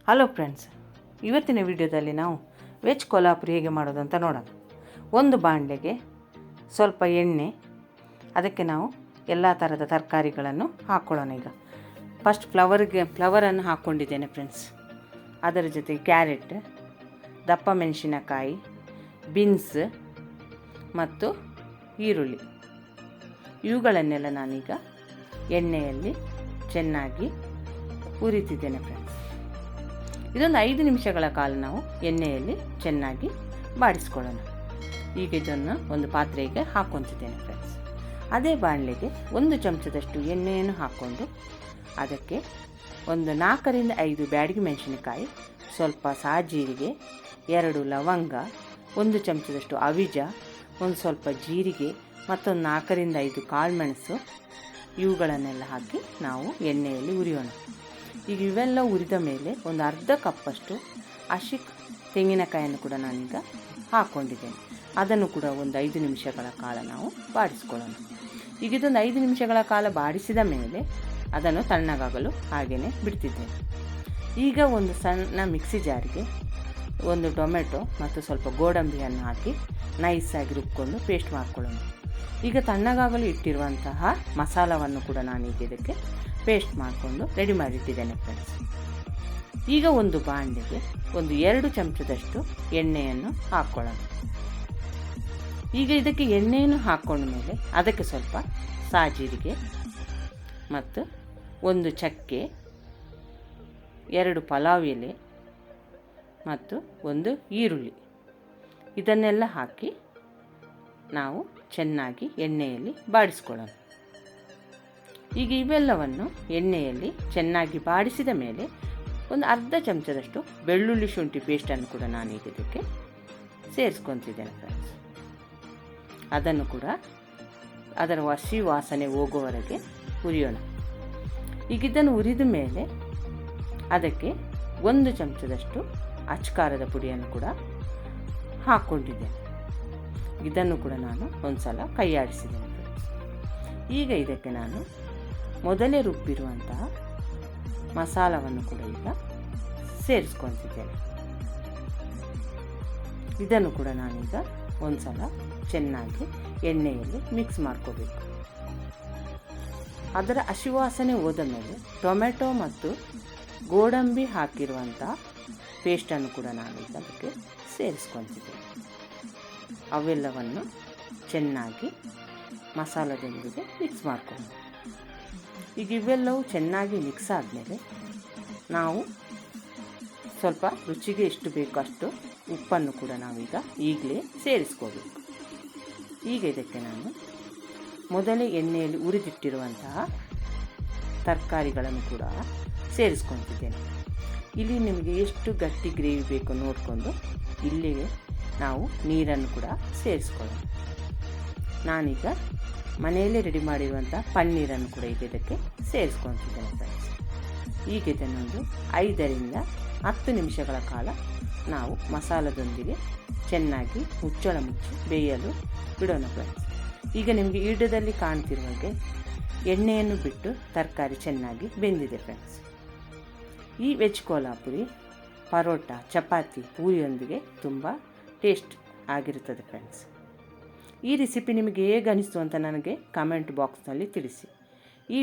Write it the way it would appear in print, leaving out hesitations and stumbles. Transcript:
Hello friends, ಇವತ್ತಿನ ವಿಡಿಯೋದಲ್ಲಿ ನಾವು ವೆಜ್ ಕೊಲ್ಹಾಪುರಿ ಹೇಗೆ ಮಾಡೋದು ಅಂತ ನೋಡೋಣ. ಒಂದು ಬಾಣಲೆಗೆ ಸ್ವಲ್ಪ ಎಣ್ಣೆ, ಅದಕ್ಕೆ ನಾವು ಎಲ್ಲ ಥರದ ತರಕಾರಿಗಳನ್ನು ಹಾಕ್ಕೊಳ್ಳೋಣ. ಈಗ ಫಸ್ಟ್ ಫ್ಲವರನ್ನು ಹಾಕ್ಕೊಂಡಿದ್ದೇನೆ ಫ್ರೆಂಡ್ಸ್. ಅದರ ಜೊತೆ ಕ್ಯಾರೆಟ್, ದಪ್ಪ ಮೆಣಸಿನಕಾಯಿ, ಬೀನ್ಸ್ ಮತ್ತು ಈರುಳ್ಳಿ ಇವುಗಳನ್ನೆಲ್ಲ ನಾನೀಗ ಎಣ್ಣೆಯಲ್ಲಿ ಚೆನ್ನಾಗಿ ಹುರಿತಿದ್ದೇನೆ ಫ್ರೆಂಡ್ಸ್. ಇದೊಂದು 5 ನಿಮಿಷಗಳ ಕಾಲ ನಾವು ಎಣ್ಣೆಯಲ್ಲಿ ಚೆನ್ನಾಗಿ ಬಾಡಿಸ್ಕೊಳ್ಳೋಣ. ಈಗ ಇದನ್ನು ಒಂದು ಪಾತ್ರೆಗೆ ಹಾಕ್ಕೊತಿದ್ದೇನೆ ಫ್ರೆಂಡ್ಸ್. ಅದೇ ಬಾಣಲೆಗೆ 1 ಚಮಚದಷ್ಟು ಎಣ್ಣೆಯನ್ನು ಹಾಕ್ಕೊಂಡು ಅದಕ್ಕೆ ಒಂದು 4 ರಿಂದ 5 ಬ್ಯಾಡಗಿ ಮೆಣಸಿನಕಾಯಿ, ಸ್ವಲ್ಪ ಸಾಜೀರಿಗೆ, 2 ಲವಂಗ, 1 ಚಮಚದಷ್ಟು ಅವಿಜ, ಒಂದು ಸ್ವಲ್ಪ ಜೀರಿಗೆ, ಮತ್ತೊಂದು 4 ರಿಂದ 5 ಕಾಳುಮೆಣಸು ಇವುಗಳನ್ನೆಲ್ಲ ಹಾಕಿ ನಾವು ಎಣ್ಣೆಯಲ್ಲಿ ಹುರಿಯೋಣ. ಈಗ ಇವೆಲ್ಲ ಹುರಿದ ಮೇಲೆ ಒಂದು ಅರ್ಧ ಕಪ್ಪಷ್ಟು ಹಸಿ ತೆಂಗಿನಕಾಯಿಯನ್ನು ಕೂಡ ನಾನೀಗ ಹಾಕ್ಕೊಂಡಿದ್ದೇನೆ. ಅದನ್ನು ಕೂಡ ಒಂದು 5 ನಿಮಿಷಗಳ ಕಾಲ ನಾವು ಬಾಡಿಸ್ಕೊಳ್ಳೋಣ. ಈಗ ಇದೊಂದು 5 ನಿಮಿಷಗಳ ಕಾಲ ಬಾಡಿಸಿದ ಮೇಲೆ ಅದನ್ನು ತಣ್ಣಗಾಗಲು ಹಾಗೆಯೇ ಬಿಡ್ತಿದ್ದೇನೆ. ಈಗ ಒಂದು ಸಣ್ಣ ಮಿಕ್ಸಿ ಜಾರಿಗೆ ಒಂದು ಟೊಮೆಟೊ ಮತ್ತು ಸ್ವಲ್ಪ ಗೋಡಂಬಿಯನ್ನು ಹಾಕಿ ನೈಸಾಗಿ ರುಬ್ಕೊಂಡು ಪೇಸ್ಟ್ ಮಾಡ್ಕೊಳ್ಳೋಣ. ಈಗ ತಣ್ಣಗಾಗಲು ಇಟ್ಟಿರುವಂತಹ ಮಸಾಲವನ್ನು ಕೂಡ ನಾನೀಗ ಇದಕ್ಕೆ ಪೇಸ್ಟ್ ಮಾಡಿಕೊಂಡು ರೆಡಿ ಮಾಡಿಟ್ಟಿದ್ದೇನೆ ಫ್ರೆಂಡ್ಸ್. ಈಗ ಒಂದು ಬಾಣಲೆಗೆ ಒಂದು 2 ಚಮಚದಷ್ಟು ಎಣ್ಣೆಯನ್ನು ಹಾಕ್ಕೊಳ್ಳೋಣ. ಈಗ ಇದಕ್ಕೆ ಎಣ್ಣೆಯನ್ನು ಹಾಕ್ಕೊಂಡ ಮೇಲೆ ಅದಕ್ಕೆ ಸ್ವಲ್ಪ ಸಾಜೀರಿಗೆ ಮತ್ತು 1 ಚಕ್ಕೆ, 2 ಪಲಾವ್ ಎಲೆ ಮತ್ತು 1 ಈರುಳ್ಳಿ ಇದನ್ನೆಲ್ಲ ಹಾಕಿ ನಾವು ಚೆನ್ನಾಗಿ ಎಣ್ಣೆಯಲ್ಲಿ ಬಾಡಿಸ್ಕೊಳ್ಳೋಣ. ಈಗ ಇವೆಲ್ಲವನ್ನು ಎಣ್ಣೆಯಲ್ಲಿ ಚೆನ್ನಾಗಿ ಬಾಡಿಸಿದ ಮೇಲೆ ಒಂದು ಅರ್ಧ ಚಮಚದಷ್ಟು ಬೆಳ್ಳುಳ್ಳಿ ಶುಂಠಿ ಪೇಸ್ಟನ್ನು ಕೂಡ ನಾನೀಗ ಇದಕ್ಕೆ ಸೇರಿಸ್ಕೊತಿದ್ದೇನೆ ಫ್ರೆಂಡ್ಸ್. ಅದನ್ನು ಕೂಡ ಅದರ ಹಸಿ ವಾಸನೆ ಹೋಗುವವರೆಗೆ ಹುರಿಯೋಣ. ಈಗ ಇದನ್ನು ಹುರಿದ ಮೇಲೆ ಅದಕ್ಕೆ 1 ಚಮಚದಷ್ಟು ಅಚ್ಕಾರದ ಪುಡಿಯನ್ನು ಕೂಡ ಹಾಕ್ಕೊಂಡಿದ್ದೇನೆ. ಇದನ್ನು ಕೂಡ ನಾನು ಒಂದು ಸಲ ಕೈಯಾಡಿಸಿದ್ದೇನೆ ಫ್ರೆಂಡ್ಸ್. ಈಗ ಇದಕ್ಕೆ ನಾನು ಮೊದಲೇ ರುಬ್ಬಿರುವಂತಹ ಮಸಾಲವನ್ನು ಕೂಡ ಈಗ ಸೇರಿಸ್ಕೊತಿದ್ದೇನೆ. ಇದನ್ನು ಕೂಡ ನಾನೀಗ ಒಂದು ಸಲ ಚೆನ್ನಾಗಿ ಎಣ್ಣೆಯಲ್ಲಿ ಮಿಕ್ಸ್ ಮಾಡ್ಕೋಬೇಕು. ಅದರ ಹಸಿವಾಸನೆ ಹೋದ ಮೇಲೆ ಟೊಮೆಟೊ ಮತ್ತು ಗೋಡಂಬಿ ಹಾಕಿರುವಂಥ ಪೇಸ್ಟನ್ನು ಕೂಡ ನಾನೀಗ ಅದಕ್ಕೆ ಸೇರಿಸ್ಕೊತಿದ್ದೇನೆ. ಅವೆಲ್ಲವನ್ನು ಚೆನ್ನಾಗಿ ಮಸಾಲದೊಂದಿಗೆ ಮಿಕ್ಸ್ ಮಾಡ್ಕೊಂಡು ಈಗ ಇವೆಲ್ಲವೂ ಚೆನ್ನಾಗಿ ಮಿಕ್ಸ್ ಆದಮೇಲೆ ನಾವು ಸ್ವಲ್ಪ ರುಚಿಗೆ ಎಷ್ಟು ಬೇಕೋ ಅಷ್ಟು ಉಪ್ಪನ್ನು ಕೂಡ ನಾವೀಗ ಈಗಲೇ ಸೇರಿಸ್ಕೋಬೇಕು. ಈಗ ಇದಕ್ಕೆ ನಾನು ಮೊದಲೇ ಎಣ್ಣೆಯಲ್ಲಿ ಹುರಿದಿಟ್ಟಿರುವಂತಹ ತರಕಾರಿಗಳನ್ನು ಕೂಡ ಸೇರಿಸ್ಕೊತಿದ್ದೇನೆ. ಇಲ್ಲಿ ನಿಮಗೆ ಎಷ್ಟು ಗಟ್ಟಿ ಗ್ರೇವಿ ಬೇಕೋ ನೋಡಿಕೊಂಡು ಇಲ್ಲಿಗೆ ನಾವು ನೀರನ್ನು ಕೂಡ ಸೇರಿಸ್ಕೊಳ್ಳೋಣ. ನಾನೀಗ ಮನೆಯಲ್ಲೇ ರೆಡಿ ಮಾಡಿರುವಂಥ ಪನ್ನೀರನ್ನು ಕೂಡ ಈಗ ಇದಕ್ಕೆ ಸೇರಿಸ್ಕೊತಿದ್ದೇನೆ ಫ್ರೆಂಡ್ಸ್. ಈಗ ಇದನ್ನೊಂದು 5 ರಿಂದ 10 ನಿಮಿಷಗಳ ಕಾಲ ನಾವು ಮಸಾಲದೊಂದಿಗೆ ಚೆನ್ನಾಗಿ ಮುಚ್ಚಳ ಮುಚ್ಚಿ ಬೇಯಲು ಬಿಡೋಣ ಫ್ರೆಂಡ್ಸ್. ಈಗ ನಿಮಗೆ ವಿಡಿಯೋದಲ್ಲಿ ಕಾಣ್ತಿರುವ ಹಾಗೆ ಎಣ್ಣೆಯನ್ನು ಬಿಟ್ಟು ತರಕಾರಿ ಚೆನ್ನಾಗಿ ಬೆಂದಿದೆ ಫ್ರೆಂಡ್ಸ್. ಈ ವೆಜ್ ಕೊಲ್ಹಾಪುರಿ ಪರೋಟ, ಚಪಾತಿ, ಪೂರಿಯೊಂದಿಗೆ ತುಂಬ ಟೇಸ್ಟ್ ಆಗಿರುತ್ತದೆ ಫ್ರೆಂಡ್ಸ್. ಈ ರೆಸಿಪಿ ನಿಮಗೆ ಹೇಗೆ ಅನಿಸ್ತು ಅಂತ ನನಗೆ ಕಾಮೆಂಟ್ ಬಾಕ್ಸ್ನಲ್ಲಿ ತಿಳಿಸಿ. ಈ